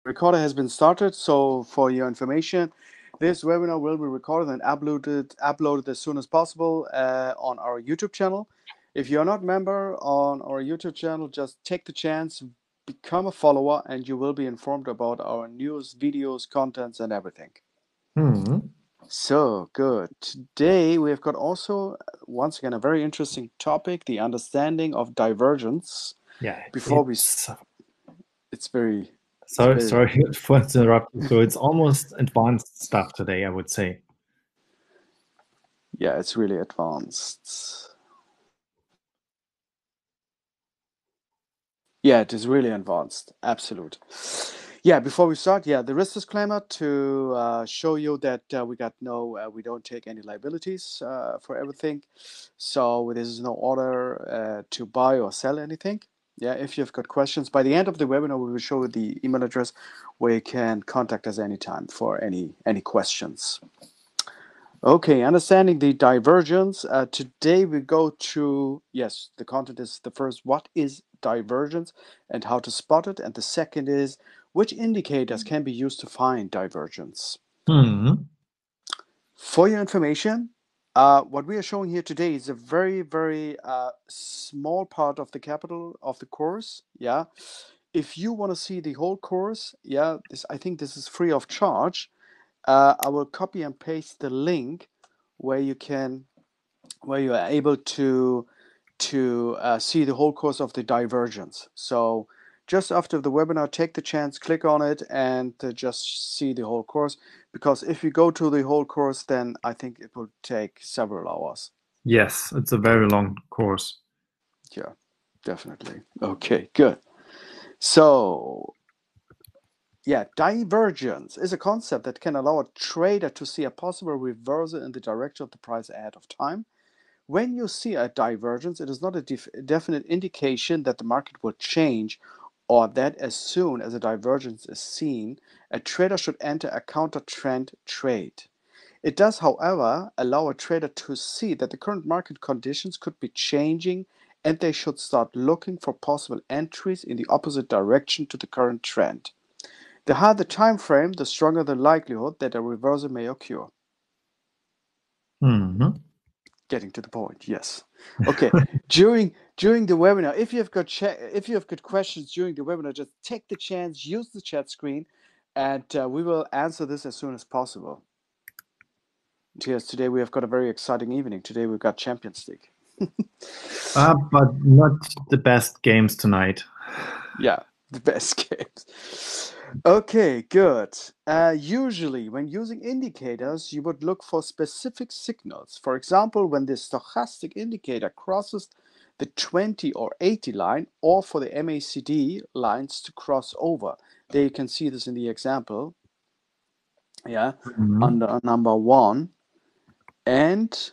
Recorder has been started, so for your information, this webinar will be recorded and uploaded as soon as possible on our YouTube channel. If you're not a member on our YouTube channel, just take the chance, become a follower, and you will be informed about our news, videos, contents, and everything. So good. Today we have got also, once again, a very interesting topic, the understanding of divergence. Yeah, Before it's very... sorry for interrupting. So it's almost advanced stuff today, I would say. Yeah, it's really advanced. Yeah, it is really advanced. Absolute. Yeah, before we start, the risk disclaimer to show you that we don't take any liabilities for everything. So this is no order to buy or sell anything. Yeah, if you've got questions, by the end of the webinar, we will show you the email address where you can contact us anytime for any questions. Okay, understanding the divergence. Today we go to, yes, the content is the first, what is divergence and how to spot it? And the second is, which indicators can be used to find divergence? For your information, what we are showing here today is a very, very small part of the capital of the course. Yeah. If you want to see the whole course, I think this is free of charge. I will copy and paste the link where you are able to see the whole course of the divergence. So just after the webinar, take the chance, click on it, and just see the whole course. Because if you go to the whole course, then I think it will take several hours. Yes, it's a very long course. Yeah, definitely. Okay, good. So yeah, divergence is a concept that can allow a trader to see a possible reversal in the direction of the price ahead of time. When you see a divergence, it is not a definite indication that the market will change or that as soon as a divergence is seen, a trader should enter a counter-trend trade. It does, however, allow a trader to see that the current market conditions could be changing and they should start looking for possible entries in the opposite direction to the current trend. The higher the time frame, the stronger the likelihood that a reversal may occur. Getting to the point, yes. Okay. during the webinar, if you have got questions during the webinar, just take the chance, use the chat screen, and we will answer this as soon as possible. Yes, today we have got a very exciting evening. Today we've got Champions League. But not the best games tonight. Yeah, the best games. Okay, good. Usually, when using indicators, you would look for specific signals. For example, when the stochastic indicator crosses the 20 or 80 line, or for the MACD lines to cross over. There you can see this in the example. Yeah, under number 1. And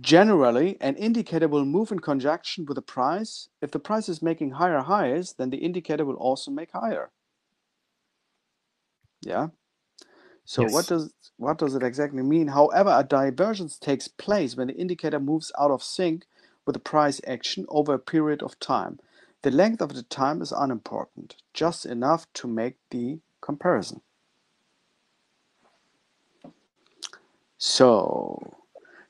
generally, an indicator will move in conjunction with the price. If the price is making higher highs, then the indicator will also make higher. Yeah. So Yes. what does it exactly mean? However, a divergence takes place when the indicator moves out of sync with the price action over a period of time. The length of the time is unimportant, just enough to make the comparison. So,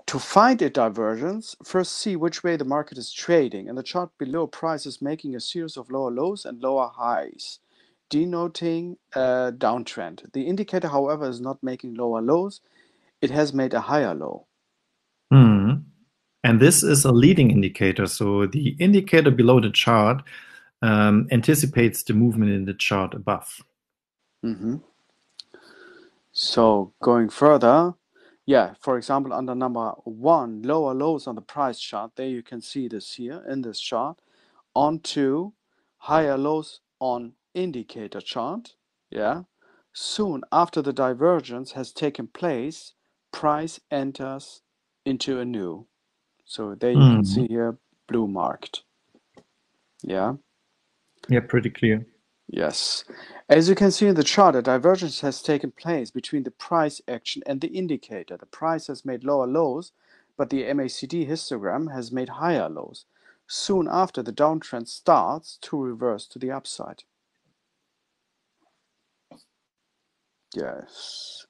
to find a divergence, first see which way the market is trading. In the chart below, price is making a series of lower lows and lower highs, denoting a downtrend. The indicator, however, is not making lower lows. It has made a higher low. And this is a leading indicator. So the indicator below the chart anticipates the movement in the chart above. So going further, for example, under number 1, lower lows on the price chart, there you can see this here in this chart, onto higher lows on indicator chart. Soon after the divergence has taken place, price enters into a new. So there you can see here, blue marked. Yeah, pretty clear. yes. As you can see in the chart, a divergence has taken place between the price action and the indicator. The price has made lower lows, but the MACD histogram has made higher lows. Soon after, the downtrend starts to reverse to the upside. Yes.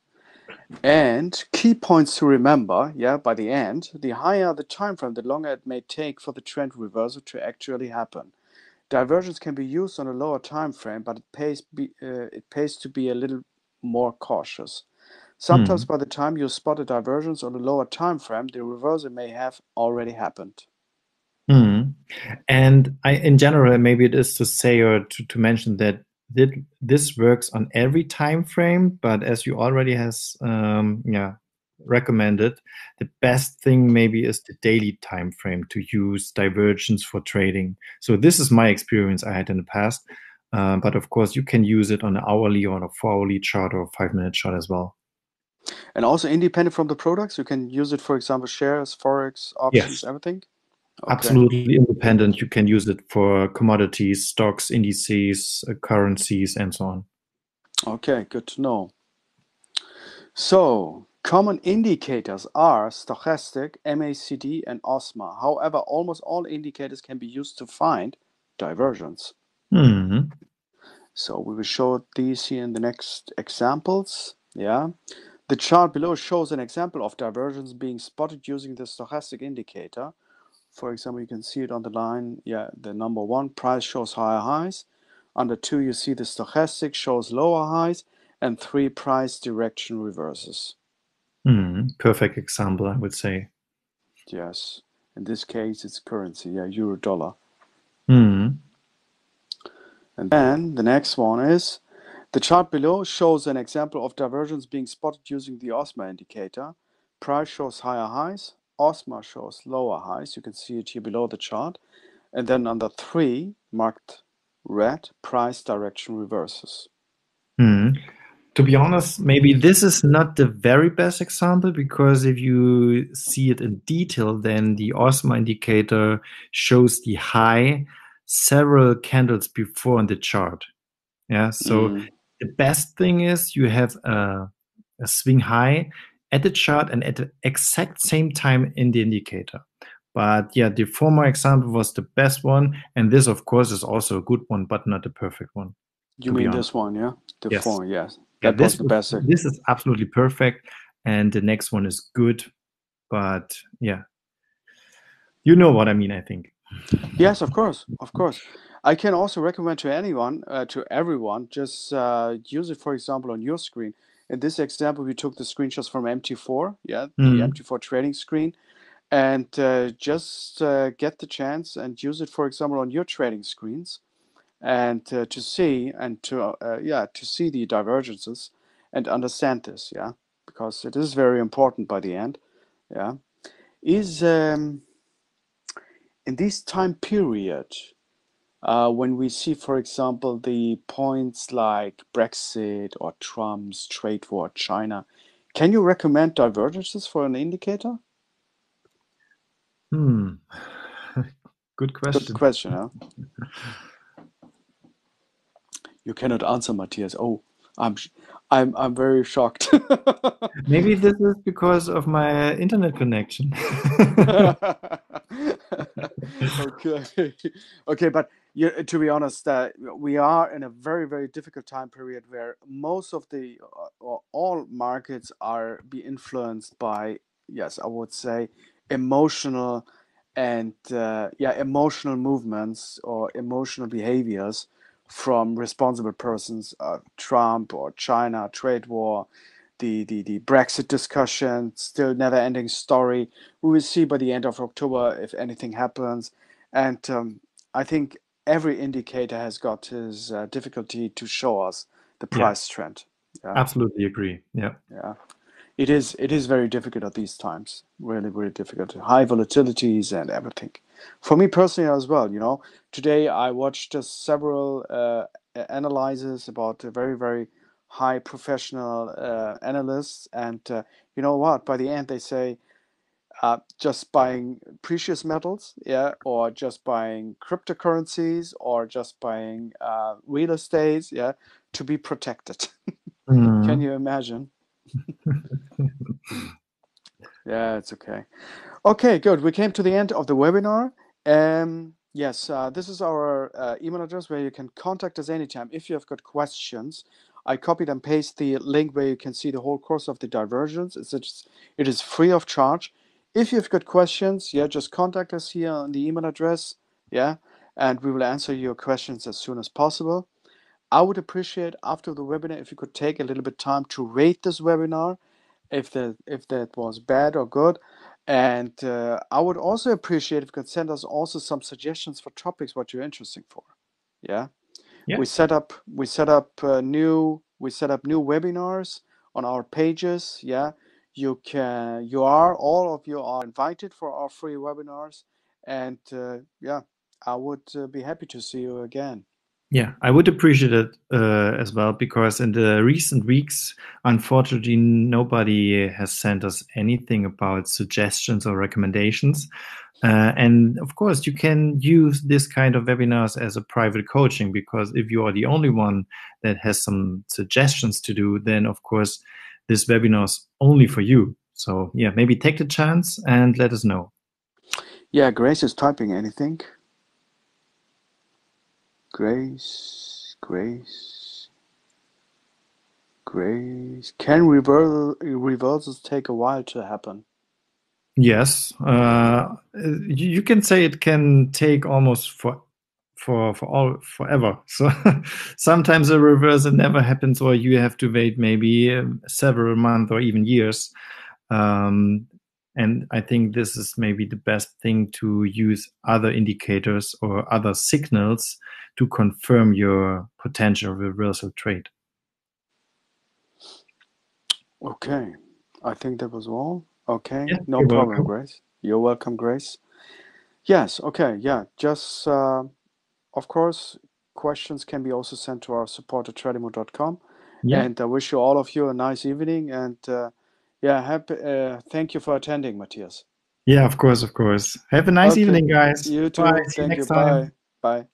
And key points to remember, by the end, the higher the time frame, the longer it may take for the trend reversal to actually happen. Divergence can be used on a lower time frame, but it pays to be a little more cautious. Sometimes by the time you spot a divergence on a lower time frame, the reversal may have already happened. And in general, maybe it is to say or to mention that this works on every time frame, but as you already has recommended, the best thing maybe is the daily time frame to use divergence for trading. So this is my experience I had in the past, but of course you can use it on an hourly or a 4-hourly chart or 5-minute chart as well. And also independent from the products, you can use it, for example, shares, forex, options, Yes. everything. Okay. Absolutely independent. You can use it for commodities, stocks, indices, currencies, and so on. Okay, good to know. So, common indicators are stochastic, MACD, and OSMA. However, almost all indicators can be used to find divergence. So, we will show these here in the next examples. Yeah. The chart below shows an example of divergence being spotted using the stochastic indicator. For example, you can see it on the line. Yeah, the number 1 price shows higher highs. Under 2, you see the stochastic shows lower highs, and 3 price direction reverses. Perfect example, I would say. Yes, in this case, it's currency. Yeah, euro dollar. And then the next one is the chart below shows an example of divergence being spotted using the OSMA indicator. Price shows higher highs. OSMA shows lower highs. You can see it here below the chart. And then under 3, marked red, price direction reverses. To be honest, maybe this is not the very best example because if you see it in detail, then the OSMA indicator shows the high several candles before in the chart. Yeah, so the best thing is you have a swing high at the chart and at the exact same time in the indicator. But yeah, the former example was the best one, and this, of course, is also a good one, but not the perfect one. You mean this one, yeah? The Yes. 4, yes. Yeah, That was the best. this is absolutely perfect, and the next one is good, but yeah, you know what I mean, I think. Yes, of course, of course. I can also recommend to anyone, to everyone, just use it, for example, on your screen. In this example, we took the screenshots from MT4, the MT4 trading screen, and just get the chance and use it, for example, on your trading screens, and to see the divergences and understand this, because it is very important by the end, is in this time period. When we see, for example, the points like Brexit or Trump's trade war, China, can you recommend divergences for an indicator? Good question. Good question, huh? You cannot answer, Matthias. Oh, I'm very shocked. Maybe this is because of my internet connection. Okay, okay, but to be honest, we are in a very, very difficult time period where most of the or all markets are be influenced by, yes, I would say, emotional and emotional movements or emotional behaviors from responsible persons, Trump or China trade war, the Brexit discussion, still never ending story. We will see by the end of October if anything happens. And I think every indicator has got his difficulty to show us the price trend. Yeah. Absolutely agree. Yeah. It is very difficult at these times. Really, really difficult. High volatilities and everything. For me personally as well, today I watched several analyses about very, very high professional analysts, and you know what? By the end, they say just buying precious metals, or just buying cryptocurrencies, or just buying real estate, to be protected. Can you imagine? Yeah, it's okay. Okay, good. We came to the end of the webinar. Yes, this is our email address where you can contact us anytime if you have got questions I copied and pasted the link where you can see the whole course of the Divergence. It is free of charge. If you've got questions, yeah, just contact us here on the email address, yeah, and we will answer your questions as soon as possible. I would appreciate after the webinar if you could take a little bit time to rate this webinar, if that was bad or good. And I would also appreciate if you could send us also some suggestions for topics what you're interested for. Yeah. Yeah. We set up new webinars on our pages. Yeah. All of you are invited for our free webinars. And yeah, I would be happy to see you again. Yeah, I would appreciate it as well, because in the recent weeks, unfortunately, nobody has sent us anything about suggestions or recommendations. And of course, you can use this kind of webinars as a private coaching, because if you are the only one that has some suggestions to do, then of course, this webinar is only for you. So yeah, maybe take the chance and let us know. Yeah, Grace is typing anything. Grace. Can reversals take a while to happen? Yes, you can say it can take almost forever. So sometimes a reversal never happens, or you have to wait maybe several months or even years. And I think this is maybe the best thing, to use other indicators or other signals to confirm your potential reversal trade. Okay, I think that was all. Okay, Yeah, no you're problem, welcome. Grace. You're welcome, Grace. Yes, okay, yeah. Just, of course, questions can be also sent to our support at tradimo.com. Yeah, And I wish you all of you a nice evening. And yeah, thank you for attending, Matthias. yeah, of course, of course. Have a nice Okay, evening, guys. you Bye. too. See you Thank you. next time. Bye. Bye.